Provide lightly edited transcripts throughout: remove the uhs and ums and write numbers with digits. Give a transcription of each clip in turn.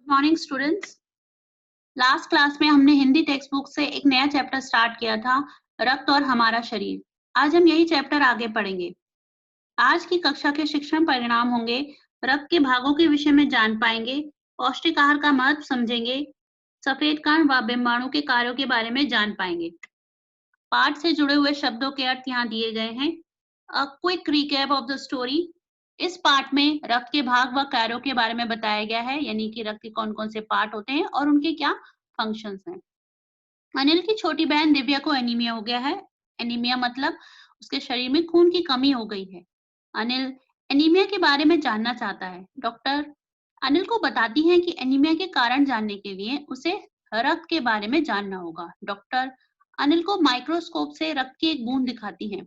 Morning students. Last class में हमने Hindi text book से एक नया चैप्टर स्टार्ट किया था, रक्त और हमारा शरीर। आज हम यही चैप्टर आगे पढ़ेंगे। आज की कक्षा के शिक्षण परिणाम होंगे, रक्त के भागों के विषय में जान पाएंगे, पौष्टिक आहार का महत्व समझेंगे, सफेद कण व बिंबाणु के कार्यों के बारे में जान पाएंगे। पाठ से जुड़े हुए शब्दों के अर्थ यहाँ दिए गए हैं। A quick recap of the story. इस पाठ में रक्त के भाग व कार्यों के बारे में बताया गया है, यानी कि रक्त के कौन-कौन से पार्ट होते हैं और उनके क्या फंक्शंस हैं। अनिल की छोटी बहन दिव्या को एनीमिया हो गया है। एनीमिया मतलब उसके शरीर में खून की कमी हो गई है। अनिल एनीमिया के बारे में जानना चाहता है। डॉक्टर अनिल को बताती हैं कि एनीमिया के कारण जानने के लिए उसे रक्त के बारे में जानना होगा। डॉक्टर अनिल को माइक्रोस्कोप से रक्त की एक बूंद दिखाती हैं,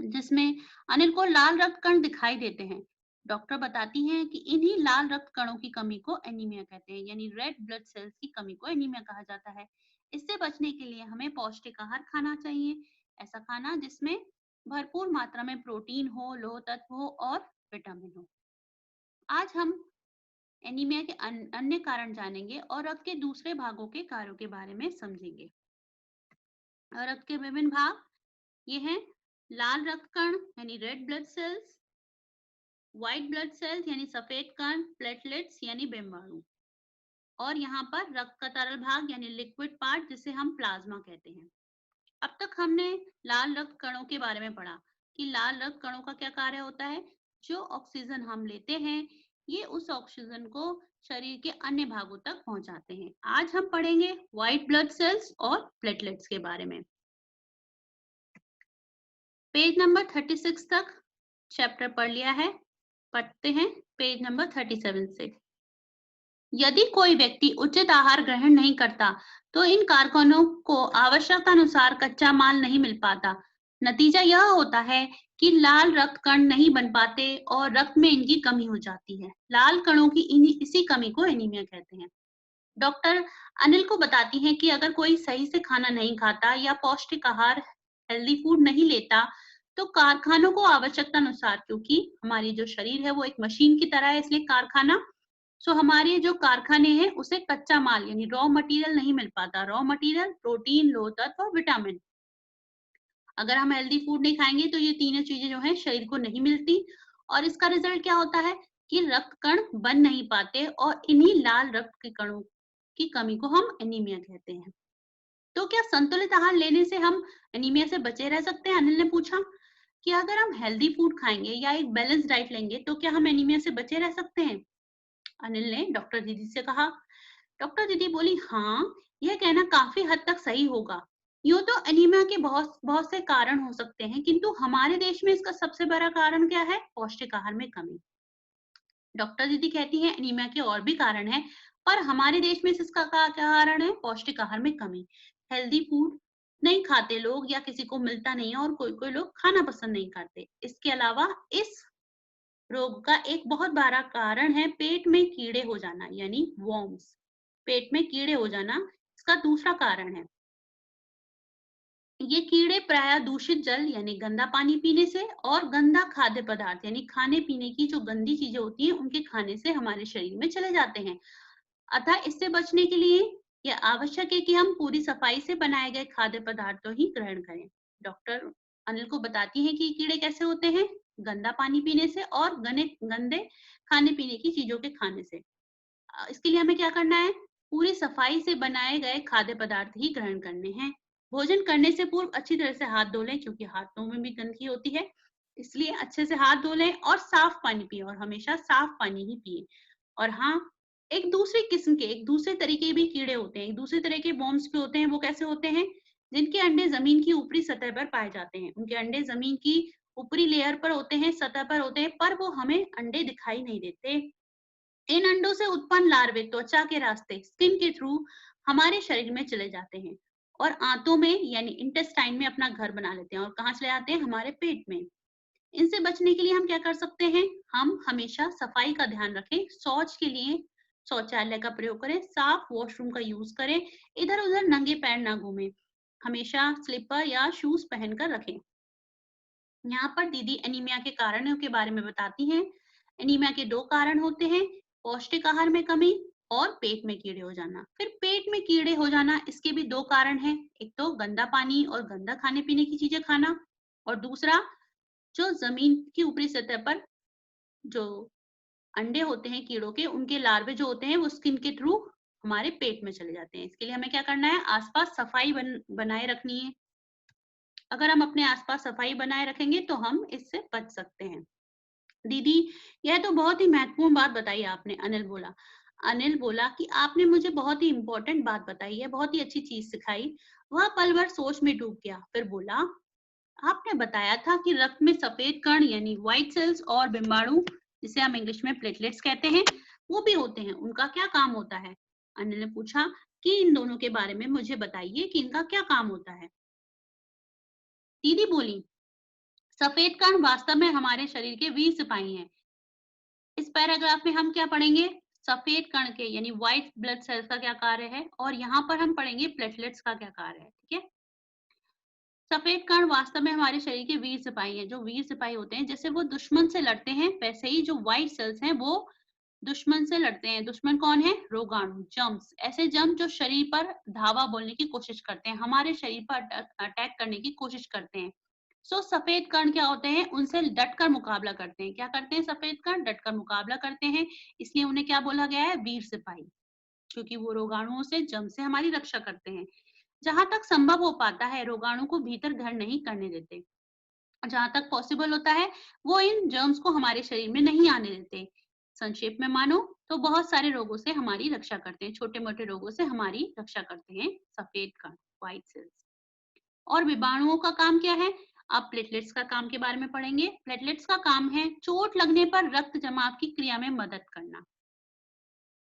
जिसमें अनिल को लाल रक्त कण दिखाई देते हैं। डॉक्टर बताती हैं कि इन्हीं लाल रक्त कणों की कमी को एनीमिया कहते हैं, यानी रेड ब्लड सेल्स की कमी को एनीमिया कहा जाता है। इससे बचने के लिए हमें पौष्टिक आहार खाना चाहिए। ऐसा खाना जिसमें भरपूर मात्रा में प्रोटीन हो, लोह तत्व हो और विटामिन हो। आज हम एनीमिया के अन्य कारण जानेंगे और रक्त के दूसरे भागों के कार्यों के बारे में समझेंगे। रक्त के विभिन्न भाग ये हैं: लाल रक्त कण यानी red blood cells, white blood cells यानी सफेद कण, प्लेटलेट्स यानी बिंबाणु, और यहाँ पर रक्त का तरल भाग यानी लिक्विड पार्ट जिसे हम प्लाज्मा कहते हैं। अब तक हमने लाल रक्त कणों के बारे में पढ़ा कि लाल रक्त कणों का क्या कार्य होता है। जो ऑक्सीजन हम लेते हैं, ये उस ऑक्सीजन को शरीर के अन्य भागों तक पहुंचाते हैं। आज हम पढ़ेंगे व्हाइट ब्लड सेल्स और प्लेटलेट्स के बारे में। पेज नंबर 36 तक चैप्टर पढ़ लिया है। पढ़ते हैं पेज नंबर 37 से। यदि कोई व्यक्ति उचित आहार ग्रहण नहीं करता, तो इन कारखानों को आवश्यकता अनुसार कच्चा माल नहीं मिल पाता। नतीजा यह होता है कि लाल रक्त कण नहीं बन पाते और रक्त में इनकी कमी हो जाती है। लाल कणों की इसी कमी को एनीमिया कहते हैं। डॉक्टर अनिल को बताती हैं कि अगर कोई सही से खाना नहीं खाता या पौष्टिक आहार हेल्दी फूड नहीं लेता, तो कारखानों को आवश्यकता अनुसार, क्योंकि हमारी जो शरीर है वो एक मशीन की तरह है, इसलिए कारखाना हमारे जो कारखाने हैं उसे कच्चा माल यानी रॉ मटेरियल नहीं मिल पाता। रॉ मटेरियल प्रोटीन, लोह तत्व और विटामिन। अगर हम हेल्दी फूड नहीं खाएंगे तो ये तीनों चीजें जो है शरीर को नहीं मिलती, और इसका रिजल्ट क्या होता है कि रक्त कण बन नहीं पाते और इन्हीं लाल रक्त के कणों की कमी को हम एनीमिया कहते हैं। तो क्या संतुलित आहार लेने से हम एनीमिया से बचे रह सकते हैं? अनिल ने पूछा कि अगर हम हेल्दी फूड खाएंगे या एक बैलेंस डाइट लेंगे तो क्या हम एनीमिया से बचे रह सकते हैं? अनिल ने डॉक्टर दीदी से कहा। डॉक्टर दीदी बोली, हाँ, यह कहना काफी हद तक सही होगा। यूं तो एनीमिया के बहुत बहुत से कारण हो सकते हैं, किंतु हमारे देश में इसका सबसे बड़ा कारण क्या है? पौष्टिक आहार में कमी। डॉक्टर दीदी कहती हैं एनीमिया के और भी कारण हैं, पर हमारे देश में इसका क्या कारण है? पौष्टिक आहार में कमी। हेल्दी फूड नहीं खाते लोग, या किसी को मिलता नहीं है, और कोई कोई लोग खाना पसंद नहीं करते। इसके अलावा इस रोग का एक बहुत बड़ा कारण है पेट में कीड़े हो जाना, यानी वॉर्म्स। पेट में कीड़े हो जाना इसका दूसरा कारण है। ये कीड़े प्रायः दूषित जल यानी गंदा पानी पीने से और गंदा खाद्य पदार्थ यानी खाने पीने की जो गंदी चीजें होती हैं उनके खाने से हमारे शरीर में चले जाते हैं। अतः इससे बचने के लिए यह आवश्यक है कि हम पूरी सफाई से बनाए गए खाद्य पदार्थों ही ग्रहण करें। डॉक्टर अनिल को बताती हैं कि कीड़े कैसे होते हैं, गंदा पानी पीने से और गंदे खाने पीने की चीजों के खाने से। इसके लिए हमें क्या करना है? पूरी सफाई से बनाए गए खाद्य पदार्थ ही ग्रहण करने हैं। भोजन करने से पूर्व अच्छी तरह से हाथ धो लें, क्योंकि हाथों में भी गंदगी होती है, इसलिए अच्छे से हाथ धो लें और साफ पानी पिए, और हमेशा साफ पानी ही पिए। और हाँ, एक दूसरी किस्म के, एक दूसरे तरीके भी कीड़े होते हैं, एक दूसरे तरह के बॉम्ब्स भी होते हैं। वो कैसे होते हैं? जिनके अंडे जमीन की ऊपरी सतह पर पाए जाते हैं। उनके अंडे जमीन की ऊपरी लेयर पर होते हैं, सतह पर होते हैं, पर वो हमें अंडे दिखाई नहीं देते। इन अंडों से उत्पन्न लार्वे त्वचा के रास्ते, स्किन के थ्रू हमारे शरीर में चले जाते हैं और आंतों में यानी इंटेस्टाइन में अपना घर बना लेते हैं। और कहाँ चले जाते हैं? हमारे पेट में। इनसे बचने के लिए हम क्या कर सकते हैं? हम हमेशा सफाई का ध्यान रखें। शौच के लिए शौचालय का प्रयोग करें, साफ वॉशरूम का यूज करें, इधर उधर नंगे पैर ना घूमें, हमेशा स्लीपर या शूज पहनकर रखें। यहाँ पर दीदी एनीमिया के कारणों के बारे में बताती हैं। एनीमिया के दो कारण होते हैं, पौष्टिक आहार में कमी और पेट में कीड़े हो जाना। फिर पेट में कीड़े हो जाना, इसके भी दो कारण हैं। एक तो गंदा पानी और गंदा खाने पीने की चीजें खाना, और दूसरा जो जमीन की ऊपरी सतह पर जो अंडे होते हैं कीड़ों के, उनके लार्वे जो होते हैं वो स्किन के थ्रू हमारे पेट में चले जाते हैं। इसके लिए हमें क्या करना है, आसपास सफाई बनाए रखनी है। अगर हम अपने आसपास सफाई बनाए रखेंगे तो हम इससे बच सकते हैं। दीदी, यह तो बहुत ही महत्वपूर्ण बात बताई आपने, अनिल बोला। अनिल बोला कि आपने मुझे बहुत ही इंपॉर्टेंट बात बताई है, बहुत ही अच्छी चीज सिखाई। वह पल भर सोच में डूब गया, फिर बोला, आपने बताया था कि रक्त में सफेद कण यानी व्हाइट सेल्स और बिम्बाणु, जिसे हम इंग्लिश में प्लेटलेट्स कहते हैं, वो भी होते हैं। उनका क्या काम होता है? अनिल ने पूछा कि इन दोनों के बारे में मुझे बताइए कि इनका क्या काम होता है। दीदी बोली, सफेद कण वास्तव में हमारे शरीर के वीर सिपाही हैं। इस पैराग्राफ में हम क्या पढ़ेंगे, सफेद कण के यानी व्हाइट ब्लड सेल्स का क्या कार्य है, और यहाँ पर हम पढ़ेंगे प्लेटलेट्स का क्या कार्य है। ठीक है, सफेद कण वास्तव में हमारे शरीर के वीर सिपाही हैं। जो वीर सिपाही होते हैं, जैसे वो दुश्मन से लड़ते हैं, वैसे ही जो व्हाइट सेल्स हैं वो दुश्मन से लड़ते हैं। दुश्मन कौन है? रोगाणु, जर्म्स। ऐसे जर्म जो शरीर पर धावा बोलने की कोशिश करते हैं, हमारे शरीर पर अटैक करने की कोशिश करते हैं। सो सफेद कण क्या होते हैं, उनसे डटकर मुकाबला करते हैं। क्या करते हैं सफेद कण? डटकर मुकाबला करते हैं। इसलिए उन्हें क्या बोला गया है? वीर सिपाही, क्योंकि वो रोगाणुओं से, जर्म से हमारी रक्षा करते हैं। जहां तक संभव हो पाता है, रोगाणु को भीतर घर नहीं करने देते। जहां तक पॉसिबल होता है, वो इन जर्म्स को हमारे शरीर में नहीं आने देते। संक्षेप में मानो तो बहुत सारे रोगों से हमारी रक्षा करते हैं, छोटे मोटे रोगों से हमारी रक्षा करते हैं सफेद कण, व्हाइट सेल्स। और विषाणुओं का काम क्या है? आप प्लेटलेट्स का काम के बारे में पढ़ेंगे। प्लेटलेट्स का काम है चोट लगने पर रक्त जमाव की क्रिया में मदद करना।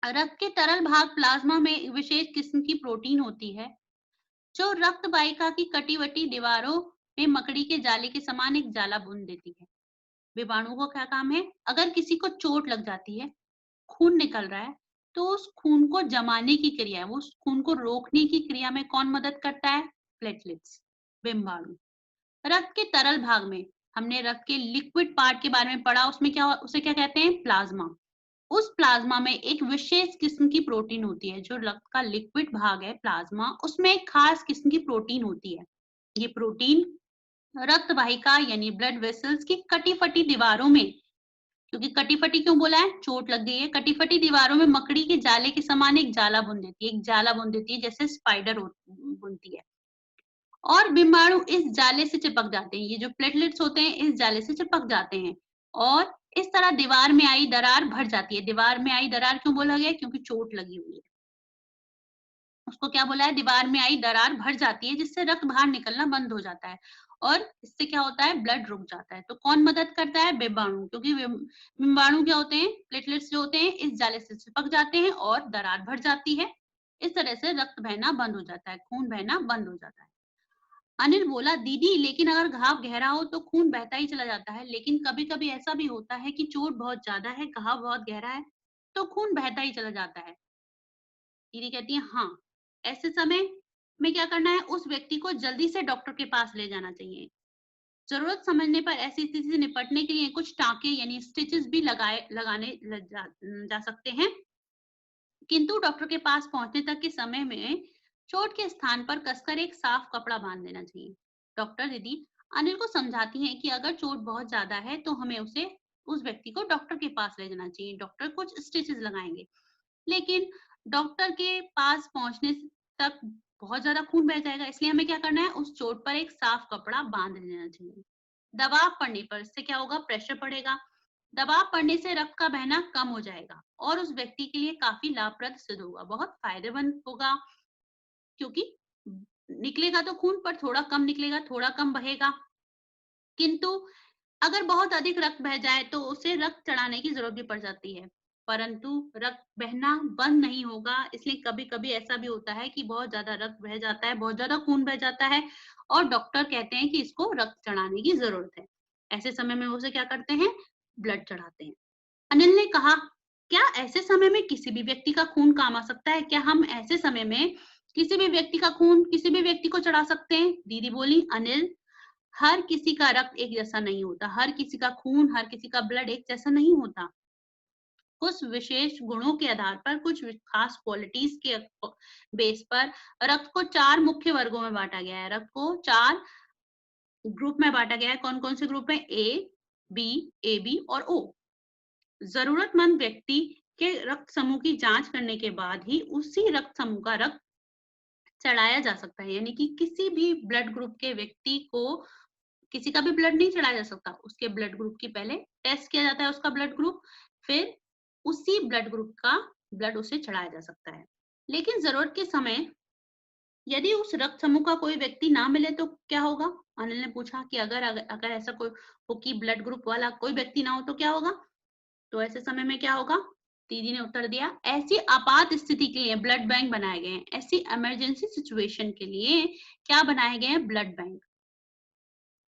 रक्त के तरल भाग प्लाज्मा में विशेष किस्म की प्रोटीन होती है जो रक्त वाहिका की कटी-वटी दीवारों में मकड़ी के जाले के समान एक जाला बुन देती है। विषाणु का क्या काम है? अगर किसी को चोट लग जाती है, खून निकल रहा है, तो उस खून को जमाने की क्रिया है, वो उस खून को रोकने की क्रिया में कौन मदद करता है? प्लेटलेट्स, विषाणु। रक्त के तरल भाग में हमने रक्त के लिक्विड पार्ट के बारे में पढ़ा, उसमें क्या, उसे क्या कहते हैं? प्लाज्मा। उस प्लाज्मा में एक विशेष किस्म की प्रोटीन होती है। जो रक्त का लिक्विड भाग है प्लाज्मा, उसमें एक खास किस्म की प्रोटीन होती है। ये प्रोटीन रक्त वाहिका यानी ब्लड वेसल्स की कटी-फटी दीवारों में, क्योंकि कटी-फटी क्यों बोला है? चोट लग गई है, कटी-फटी दीवारों में मकड़ी के जाले के समान एक जाला बुन देती है, एक जाला बुन देती है, जैसे स्पाइडर बुनती है। और विषाणु इस जाले से चिपक जाते हैं। ये जो प्लेटलेट्स होते हैं, इस जाले से चिपक जाते हैं, और इस तरह दीवार में आई दरार भर जाती है। दीवार में आई दरार क्यों बोला गया? क्योंकि चोट लगी हुई है। उसको क्या बोला है? दीवार में आई दरार भर जाती है, जिससे रक्त बाहर निकलना बंद हो जाता है, और इससे क्या होता है? ब्लड रुक जाता है। तो कौन मदद करता है? विषाणु, क्योंकि विषाणु क्या होते हैं? प्लेटलेट्स जो होते हैं, इस जाले से चिपक जाते हैं और दरार भर जाती है। इस तरह से रक्त बहना बंद हो जाता है, खून बहना बंद हो जाता है। अनिल बोला, दीदी लेकिन अगर घाव गहरा हो तो खून बहता ही चला जाता है, लेकिन कभी कभी ऐसा भी होता है कि चोट बहुत ज्यादा है, घाव बहुत गहरा है, तो खून बहता ही चला जाता है। दीदी कहती है, हाँ, ऐसे समय में क्या करना है? उस व्यक्ति को जल्दी से डॉक्टर के पास ले जाना चाहिए। जरूरत समझने पर ऐसी स्थिति से निपटने के लिए कुछ टाँके यानी स्टिचेस भी लगाने जा सकते हैं, किंतु डॉक्टर के पास पहुंचने तक के समय में चोट के स्थान पर कसकर एक साफ कपड़ा बांध देना चाहिए। डॉक्टर दीदी अनिल को समझाती हैं कि अगर चोट बहुत ज्यादा है तो हमें उस व्यक्ति को डॉक्टर के पास ले जाना चाहिए। डॉक्टर कुछ स्टिचेस लगाएंगे, लेकिन डॉक्टर के पास पहुंचने तक बहुत ज्यादा खून बह जाएगा, इसलिए हमें क्या करना है? उस चोट पर एक साफ कपड़ा बांध देना चाहिए। दबाव पड़ने पर इससे क्या होगा? प्रेशर पड़ेगा। दबाव पड़ने से रक्त का बहना कम हो जाएगा और उस व्यक्ति के लिए काफी लाभप्रद सिद्ध होगा, बहुत फायदेमंद होगा, क्योंकि निकलेगा तो खून, पर थोड़ा कम निकलेगा, थोड़ा कम बहेगा। किंतु अगर बहुत अधिक रक्त बह जाए तो उसे रक्त चढ़ाने की जरूरत भी पड़ जाती है, परंतु रक्त बहना बंद नहीं होगा। इसलिए कभी कभी ऐसा भी होता है कि बहुत ज्यादा रक्त बह जाता है, बहुत ज्यादा खून बह जाता है, और डॉक्टर कहते हैं कि इसको रक्त चढ़ाने की जरूरत है। ऐसे समय में उसे क्या करते हैं? ब्लड चढ़ाते हैं। अनिल ने कहा, क्या ऐसे समय में किसी भी व्यक्ति का खून काम आ सकता है? क्या हम ऐसे समय में किसी भी व्यक्ति का खून किसी भी व्यक्ति को चढ़ा सकते हैं? दीदी बोली, अनिल, हर किसी का रक्त एक जैसा नहीं होता, हर किसी का खून, हर किसी का ब्लड एक जैसा नहीं होता। कुछ विशेष गुणों के आधार पर, कुछ खास क्वालिटीज के बेस पर रक्त को 4 मुख्य वर्गों में बांटा गया है। रक्त को 4 ग्रुप में बांटा गया है। कौन कौन से ग्रुप है? ए, बी, ए बी और ओ। जरूरतमंद व्यक्ति के रक्त समूह की जांच करने के बाद ही उसी रक्त समूह का रक्त चढ़ाया जा सकता है। यानी कि किसी भी ब्लड ग्रुप के व्यक्ति को किसी का भी ब्लड नहीं चढ़ाया जा सकता। उसके ब्लड ग्रुप की पहले टेस्ट किया जाता है, उसका ब्लड ग्रुप, फिर उसी ब्लड ग्रुप का ब्लड उसे चढ़ाया जा सकता है। लेकिन जरूरत के समय यदि उस रक्त समूह का कोई व्यक्ति ना मिले तो क्या होगा? अनिल ने पूछा कि अगर ऐसा कोई हो कि ब्लड ग्रुप वाला कोई व्यक्ति ना हो तो क्या होगा? तो ऐसे समय में क्या होगा? दीदी ने उत्तर दिया, ऐसी आपात स्थिति के लिए ब्लड बैंक बनाए गए हैं। ऐसी इमरजेंसी सिचुएशन के लिए क्या बनाए गए हैं? ब्लड बैंक,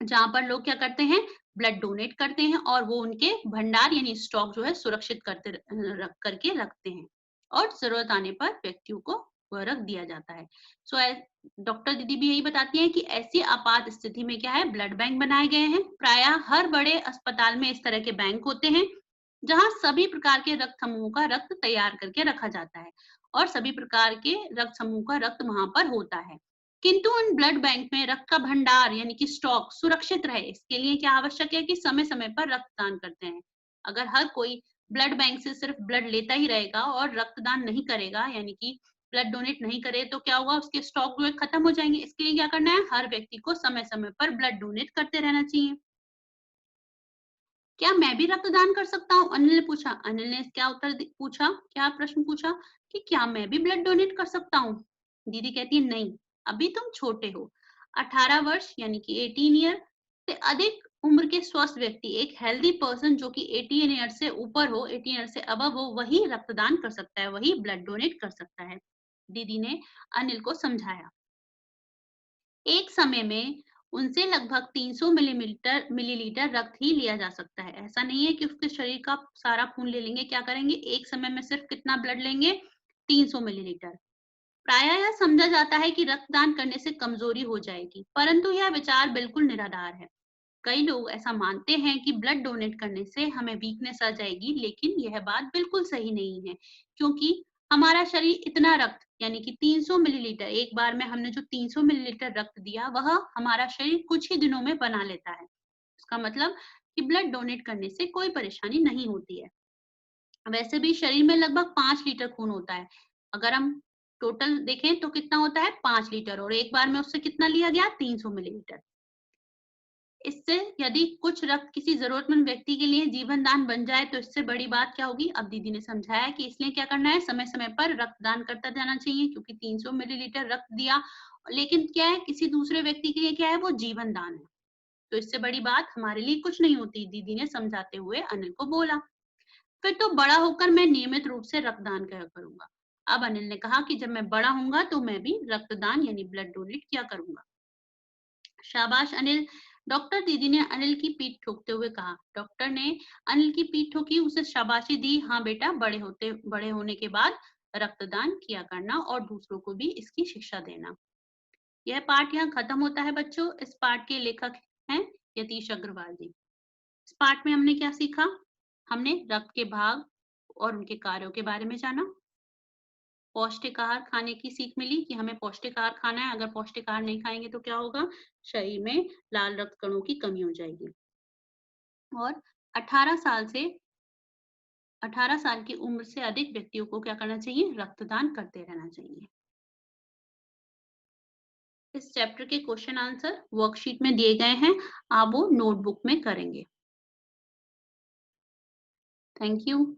जहां पर लोग क्या करते हैं? ब्लड डोनेट करते हैं और वो उनके भंडार यानी स्टॉक जो है सुरक्षित करके रखते हैं और जरूरत आने पर व्यक्तियों को वह रख दिया जाता है। सो डॉक्टर दीदी भी यही बताती हैं कि ऐसी आपात स्थिति में क्या है? ब्लड बैंक बनाए गए हैं। प्रायः हर बड़े अस्पताल में इस तरह के बैंक होते हैं जहां सभी प्रकार के रक्त समूहों का रक्त तैयार करके रखा जाता है और सभी प्रकार के रक्त समूह का रक्त वहां पर होता है। किंतु उन ब्लड बैंक में रक्त का भंडार यानी कि स्टॉक सुरक्षित रहे, इसके लिए क्या आवश्यक है? कि समय समय पर रक्तदान करते हैं। अगर हर कोई ब्लड बैंक से सिर्फ ब्लड लेता ही रहेगा और रक्तदान नहीं करेगा, यानी कि ब्लड डोनेट नहीं करे, तो क्या होगा? उसके स्टॉक जो है खत्म हो जाएंगे। इसके लिए क्या करना है? हर व्यक्ति को समय समय पर ब्लड डोनेट करते रहना चाहिए। क्या मैं भी रक्तदान कर सकता हूँ? अनिल ने पूछा। अनिल ने क्या पूछा? क्या प्रश्न पूछा? कि क्या मैं भी ब्लड डोनेट कर सकता हूँ? दीदी कहती है, नहीं, अभी तुम छोटे हो। 18 वर्ष यानी कि 18 ईयर से अधिक उम्र के स्वस्थ व्यक्ति, एक हेल्दी पर्सन जो कि 18 ईयर से ऊपर हो, 18 ईयर से अबव हो, वही रक्तदान कर सकता है, वही ब्लड डोनेट कर सकता है। दीदी ने अनिल को समझाया। एक समय में उनसे लगभग 300 मिलीलीटर रक्त ही लिया जा सकता है। ऐसा नहीं है कि उसके शरीर का सारा खून ले लेंगे। क्या करेंगे? एक समय में सिर्फ कितना ब्लड लेंगे? 300 मिलीलीटर। प्रायः यह समझा जाता है कि रक्तदान करने से कमजोरी हो जाएगी, परंतु यह विचार बिल्कुल निराधार है। कई लोग ऐसा मानते हैं कि ब्लड डोनेट करने से हमें वीकनेस आ जाएगी, लेकिन यह बात बिल्कुल सही नहीं है, क्योंकि हमारा शरीर इतना रक्त यानी कि 300 मिलीलीटर, एक बार में हमने जो 300 मिलीलीटर रक्त दिया, वह हमारा शरीर कुछ ही दिनों में बना लेता है। इसका मतलब कि ब्लड डोनेट करने से कोई परेशानी नहीं होती है। वैसे भी शरीर में लगभग 5 लीटर खून होता है। अगर हम टोटल देखें तो कितना होता है? 5 लीटर, और एक बार में उससे कितना लिया गया? 300 मिलीलीटर। इससे यदि कुछ रक्त किसी जरूरतमंद व्यक्ति के लिए जीवन दान बन जाए तो इससे बड़ी बात क्या होगी? अब दीदी ने समझाया कि इसलिए क्या करना है? समय समय पर रक्तदान करता जाना चाहिए, क्योंकि 300 मिलीलीटर रक्त दिया, लेकिन क्या है? किसी दूसरे व्यक्ति के लिए क्या है? वो जीवन दान है। तो इससे बड़ी बात हमारे लिए कुछ नहीं होती, दीदी ने समझाते हुए अनिल को बोला। फिर तो बड़ा होकर मैं नियमित रूप से रक्तदान किया करूंगा। अब अनिल ने कहा कि जब मैं बड़ा होऊंगा तो मैं भी रक्तदान यानी ब्लड डोनेट किया करूंगा। शाबाश अनिल, डॉक्टर दीदी ने अनिल की पीठ ठोकते हुए कहा। डॉक्टर ने अनिल की पीठ ठोकी, उसे शाबाशी दी। हाँ बेटा, बड़े होने के बाद रक्तदान किया करना और दूसरों को भी इसकी शिक्षा देना। यह पाठ यहाँ खत्म होता है बच्चों। इस पाठ के लेखक हैं यतीश अग्रवाल जी। इस पाठ में हमने क्या सीखा? हमने रक्त के भाग और उनके कार्यों के बारे में जाना। पौष्टिक आहार खाने की सीख मिली कि हमें पौष्टिक आहार खाना है। अगर पौष्टिक आहार नहीं खाएंगे तो क्या होगा? शरीर में लाल रक्त कणों की कमी हो जाएगी। और 18 साल से 18 साल की उम्र से अधिक व्यक्तियों को क्या करना चाहिए? रक्तदान करते रहना चाहिए। इस चैप्टर के क्वेश्चन आंसर वर्कशीट में दिए गए हैं, आप वो नोटबुक में करेंगे। Thank you.